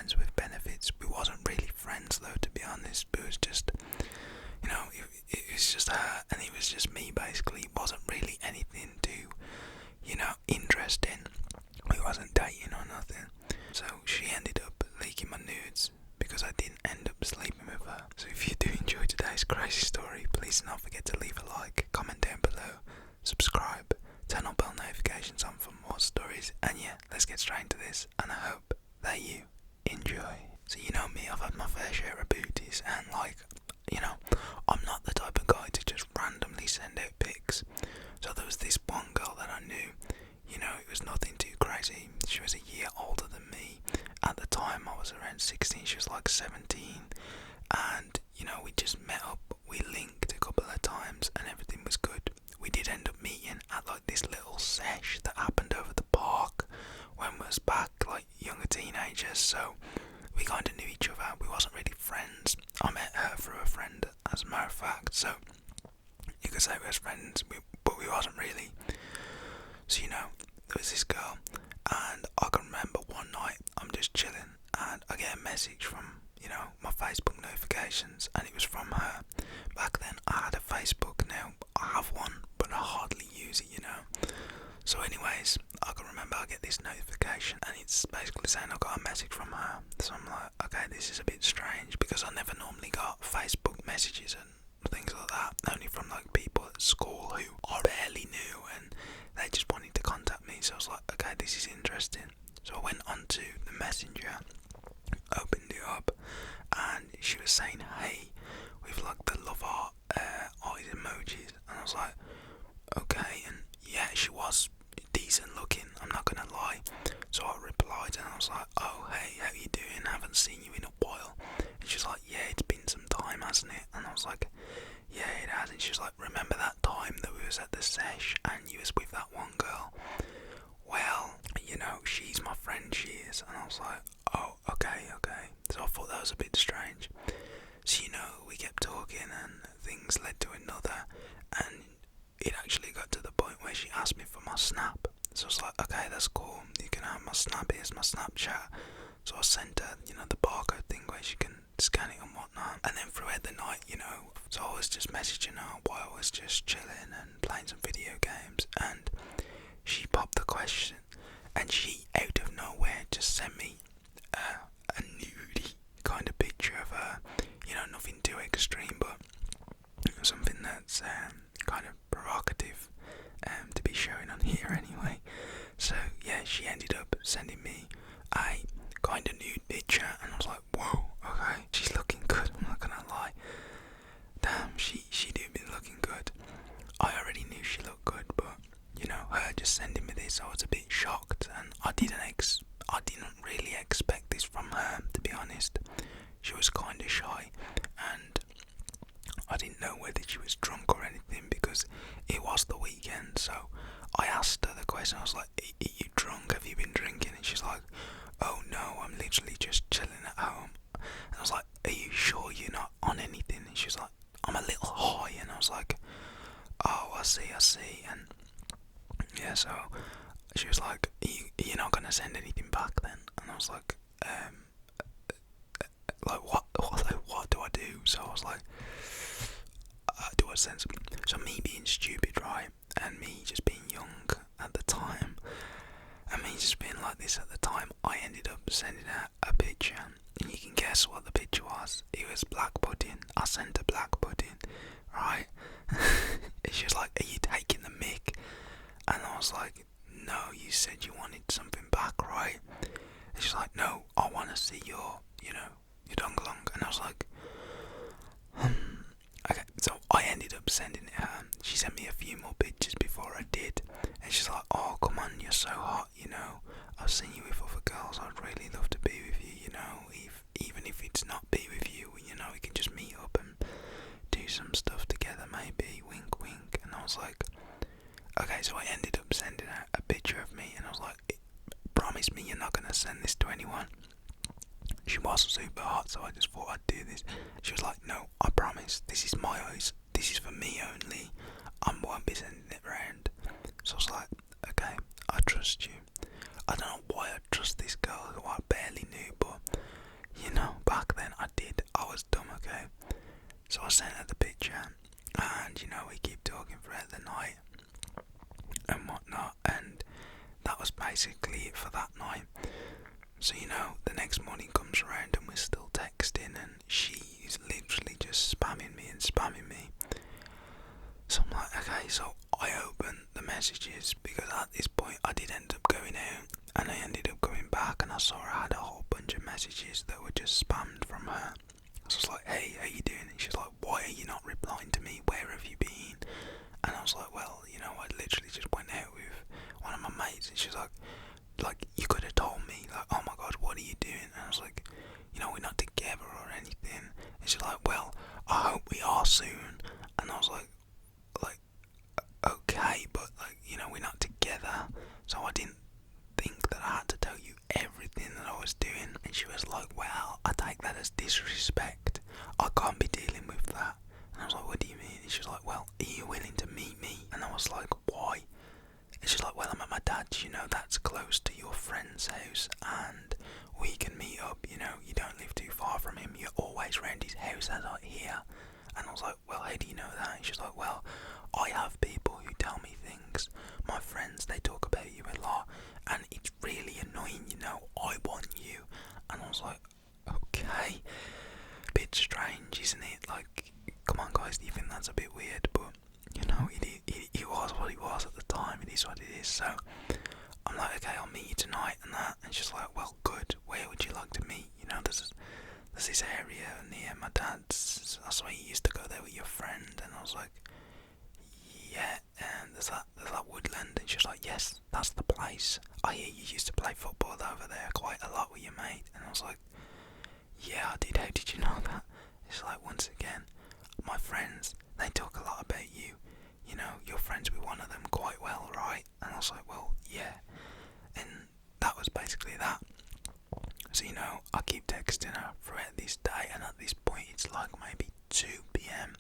friends with benefits. We wasn't really friends though, to be honest. It was just, it was just her and it was just me basically. It wasn't really anything too, interesting. We wasn't dating or nothing. So she ended up leaking my nudes because I didn't end up sleeping with her. So if you do enjoy today's crazy story, please do not forget to leave a like, comment down below, subscribe, turn on bell notifications on for more stories, and yeah, let's get straight into this, and I hope that you enjoy. So you know me, I've had my fair share of booties, and I'm not the type of guy to just randomly send out pics. So there was this one girl that I knew, it was nothing too crazy. She was a year older than me. At the time I was around 16, she was like 17, and we just met up, we linked a couple of times and everything was good. We did end up meeting at like this little sesh that happened over the park when we was back like younger teenagers, so we kind of knew each other. We wasn't really friends. I met her through a friend, as a matter of fact, so you could say we was friends, but we wasn't really. So there was this girl, and I can remember one night I'm just chilling and I get a message from my Facebook notifications, and it was from her. Back then I had a Facebook, now I have one but I hardly use it, So anyways, I can remember I get this notification and it's basically saying I got a message from her. So I'm like, okay, this is a bit strange because I never normally got Facebook messages and things like that, only from like people at school who I barely knew and they just wanted to contact me. So I was like, okay, this is interesting. So I went onto the messenger, opened it up, and she was saying hey with like the love heart eyes emojis, and I was like, okay. And yeah, she was decent looking, I'm not gonna lie. So I replied and I was like, oh hey, how you doing, haven't seen you in a while. And she was like, yeah, it's been some time, hasn't it? And I was like, yeah, it has. And she was like, remember that time that we was at the sesh and you was with that one girl? Well, she's my friend, she is. And I was like, oh, okay. So I thought that was a bit strange. So we kept talking and things led to another, and it actually got to the point where she asked me for my snap. So I was like, okay, that's cool, you can have my snap, here's my Snapchat. So I sent her, the barcode thing where she can scan it and whatnot. And then throughout the night, so I was just messaging her while I was just chilling and playing some video games, and she popped the question, and she out of nowhere just sent me a nudie kind of picture of her. Nothing too extreme, but something that's kind of provocative to be showing on here anyway. So yeah, she ended up sending me a kind of nude picture, and I was like, whoa, okay, she's looking good, I'm not gonna lie. Damn, she did be looking good. I already knew she looked good, but her just sending me this, I was a bit shocked, and I didn't really expect this from her, to be honest. She was kind of shy, and I didn't know whether she was drunk or anything because it was the weekend. So I asked her the question, I was like, are you drunk, have you been drinking? And she's like, oh no, I'm literally just chilling at home. And I was like, are you sure you're not on anything? And she was like, I'm a little high. And I was like, oh, I see. And yeah, so she was like, you're not gonna send anything back then? And I was like, what do I do? So I was like, do I send something? So me being stupid, right, and me just being young at the time, and me just being like this at the time, I ended up sending her a picture, and you can guess what the picture was. It was black pudding. I sent her black pudding, right? And she was like, are you taking the mick? And I was like, no, you said you wanted something back, right? And she's like, no, I want to see your donglong. And I was like, okay. So I ended up sending it her. She sent me a few more pictures before I did, and she's like, oh, come on, you're so hot, I've seen you with other girls, I'd really love to be with you, even if it's not be with you, we can just meet up and do some stuff together, maybe, wink wink. And I was like, okay. So I ended up sending her a picture of me, and I was like, promise me you're not gonna send this to anyone. She was super hot, so I just thought I'd do this. She was like, no, I promise, this is my eyes, this is for me only, I won't be sending it round. So I was like, okay, I trust you. I don't know why I trust this girl who I barely knew, but back then I did. I was dumb, okay? So I sent her the picture, and we keep talking throughout the night and whatnot, and that was basically it for that night. So the next morning comes around and we're still texting, and she's literally just spamming me and spamming me. So I'm like, okay, so I open the messages because at this point I did end up going out, and I ended up coming back and I saw I had a whole bunch of messages that were just spammed from her. So I was like, hey, how you doing? And she's like, why are you not replying to me? Where have you been? And I was like, well, I literally just went out with one of my mates, and she's like, you could have told me, like, oh my god, what are you doing? And I was like, we're not together or anything. And she's like, well, I hope we are soon. And I was like, okay, but we're not together. So I didn't think that I had to tell you everything that I was doing. And she was like, well, I take that as disrespect. I can't be dealing with that. And I was like, what do you mean? And she was like, well, are you willing to meet me? And I was like, why? And she's like, well, I'm at my dad's, that's close to your friend's house, and we can meet up, you don't live too far from him, you're always round his house as I hear. And I was like, well, how do you know that? And she's like, well, I have people who tell me things, my friends, they talk about you a lot, and it's really annoying, I want you. And I was like, okay, bit strange, isn't it? Like, come on guys, do you think that's a bit weird? But it was what it was at the time, it is what it is. So I'm like, okay, I'll meet you tonight and that. And she's like, well, good, where would you like to meet? There's this area near my dad's, that's why you used to go there with your friend. And I was like, yeah, and there's that woodland. And she's like, yes, that's the place. I hear you used to play football over there quite a lot with your mate. And I was like, yeah, I did, how did you know that? She's like, once again, my friends, they talk a lot about you. You're friends with one of them quite well, right? And I was like, well, yeah. And that was basically that. So, I keep texting her throughout this day, and at this point it's like maybe 2 p.m.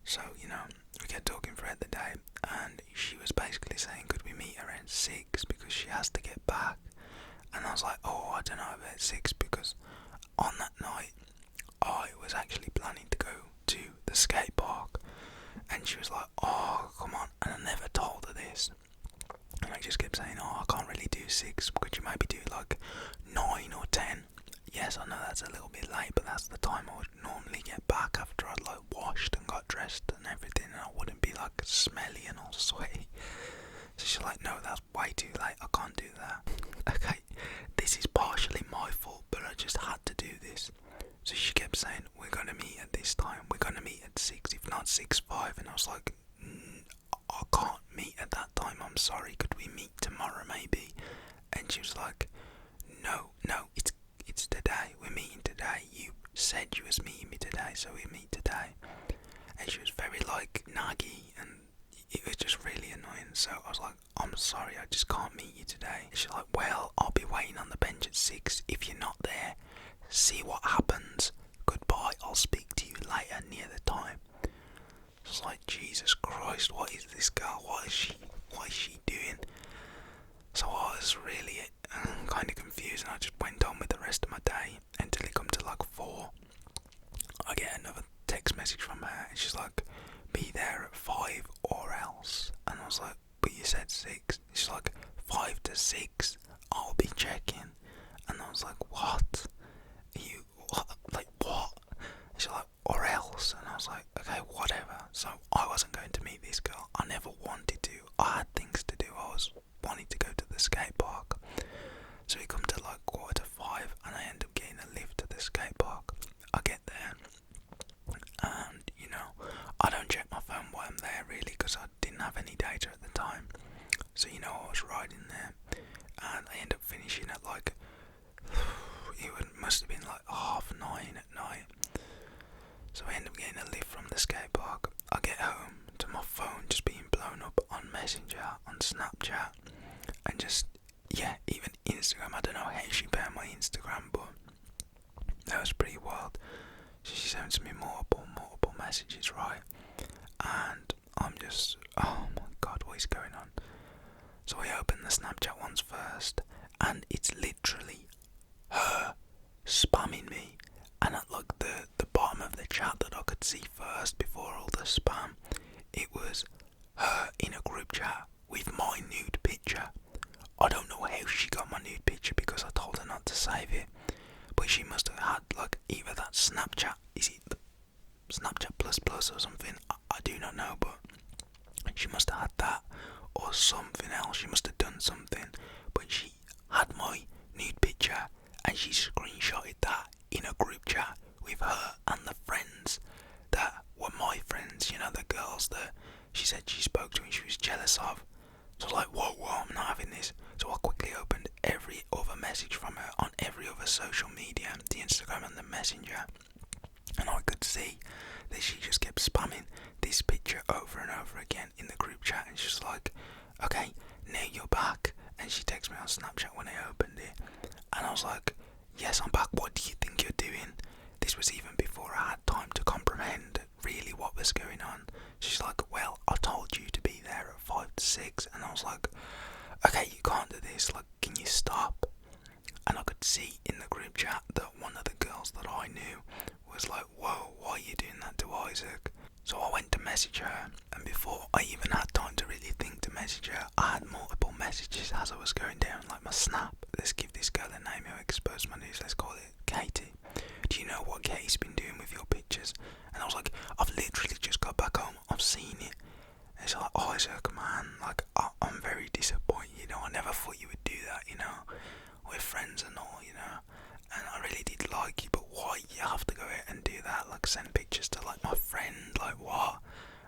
So, we get talking throughout the day, and she was basically saying, could we meet around 6 because she has to get back? And I was like, oh, I don't know about 6, because on that night I was actually planning to go to the skate park. And she was like, oh, come on. And I never told her this. And I just kept saying, oh, I can't really do 6. Could you maybe do like 9 or 10? Yes, I know that's a little bit late, but that's the time I would normally get back after I'd like washed and got dressed and everything, and I wouldn't be like smelly and all sweaty. So she's like, no, that's way too late. I can't do that. Okay, this is partially my fault, but I just had to do this. So she kept saying, we're going to meet at this time, we're going to meet at 6, if not 6:05. And I was like, I can't meet at that time, I'm sorry, could we meet tomorrow maybe? And she was like, no, it's today, we're meeting today, you said you was meeting me today, so we meet today. And she was very like naggy, and it was just really annoying. So I was like, I'm sorry, I just can't meet you today. And she's like, well, I'll be waiting on the bench at 6, if you're not there, see what happens. Goodbye, I'll speak to you later near the time. I was like, Jesus Christ, what is this girl? What is she doing? So I was really kind of confused, and I just went on with the rest of my day until it come to like 4. I get another text message from her, and she's like, be there at 5 or else. And I was like, but you said 6. She's like, 5 to 6, I'll be checking. And I was like, what? What? She's like, or else. And I was like, okay, whatever. So I wasn't going to meet this girl. I never wanted to. I had things to do. I was wanting to go to the skate park. So we come to like 4:45, and I end up getting a lift to the skate park. I get there, and I don't check my phone while I'm there really, because I didn't have any data at the time. So I was riding there, and I end up finishing at like, it must have been like 9:30 at night. So I end up getting a lift from the skate park. I get home to my phone just being blown up on Messenger, on Snapchat, and just, yeah, even Instagram. I don't know how she found my Instagram, but that was pretty wild. So she sends me multiple messages, right? And I'm just, oh my god, what is going on? So I open the Snapchat ones first, it's literally her spamming me, and at like the bottom of the chat that I could see first before all the spam, it was her in a group chat with my nude picture. I don't know how she got my nude picture because I told her not to save it, but she must have had like either that Snapchat, is it the Snapchat plus plus or something, I do not know, but she must have had that or something else. She must have done something, but she had my nude picture and she screenshotted that in a group chat with her and the friends that were my friends, you know, the girls that she said she spoke to and she was jealous of. So I was like, whoa, I'm not having this. So I quickly opened every other message from her on every other social media, the Instagram and the Messenger, and I could see that she just kept spamming this picture over and over again in the group chat, and she's like, okay, now you're back. And she texted me on Snapchat when I opened it, and I was like, yes, I'm back, what do you think you're doing? This was even before I had time to comprehend really what was going on. She's like, well, I told you to be there at 5 to 6, and I was like, okay, you can't do this, like, can you stop? And I could see in the group chat that one of the girls that I knew was like, whoa, why are you doing that to Isaac? So I went to message her, and before I even had time to really think to message her, I had multiple messages as I was going down, like my snap. Let's give this girl a name who exposed my news, let's call it Katie. Do you know what Katie's been doing with your pictures? And I was like, I've literally just got back home, I've seen it. And it's like, Isaac, man, like, I'm very disappointed, you know, I never thought you would do that, you know. We're friends and all, you know, and I really did like you, but why you have to go out and do that, like send pictures to like my friend, like what?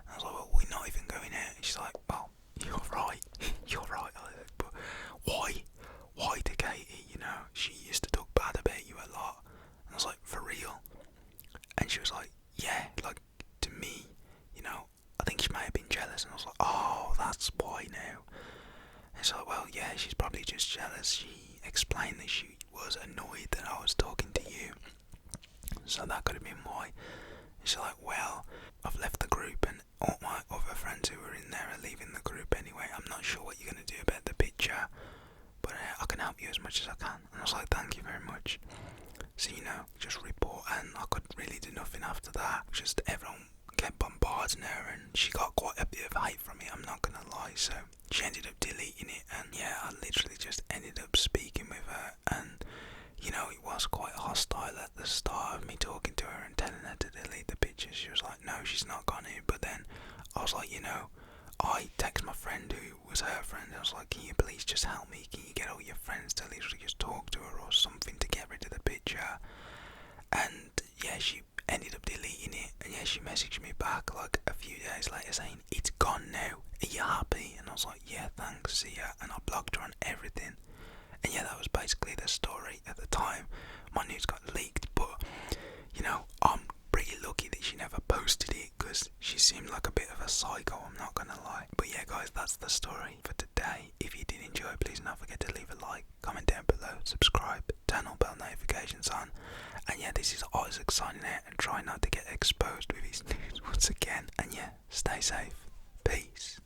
And I was like, well, we're not even going out. And she's like, well, you're right, Isaac, but why to Katie, you know, she used to talk bad about you a lot. And I was like, for real? And she was like, yeah, like, to me, you know, I think she might have been jealous. And I was like, oh, that's why now. And she's like, well, yeah, she's probably just jealous. She explained that she was annoyed that I was talking to you, so that could have been why. And she's like, well, I've left the group and all my other friends who were in there are leaving the group anyway. I'm not sure what you're going to do about the picture, but I can help you as much as I can. And I was like, thank you very much. So, you know, just report, and I could really do nothing after that. Just everyone kept bombarding her, and she got quite a bit of hate from it, I'm not gonna lie. So she ended up deleting it, and yeah, I literally just ended up speaking with her, and you know, it was quite hostile at the start of me talking to her and telling her to delete the pictures. She was like, no, she's not gonna. But then I was like, you know, I text my friend who was her friend. I was like, can you please just help me? Can you get all your friends to literally just talk to her or something to get rid of the picture? And yeah, she ended up deleting it. And yeah, she messaged me back like a few days later saying, it's gone now, are you happy? And I was like, yeah, thanks, see ya. And I blocked her on everything. And yeah, that was basically the story at the time. My news got leaked, but you know, I'm pretty lucky that she never posted it, because she seemed like a bit of a psycho, I'm not gonna lie. But yeah guys, that's the story for today. If you did enjoy, please don't forget to leave a like, comment down below, subscribe, turn all bell notifications on. And yeah, this is Isaac signing out, and try not to get exposed with his news once again. And yeah, stay safe. Peace.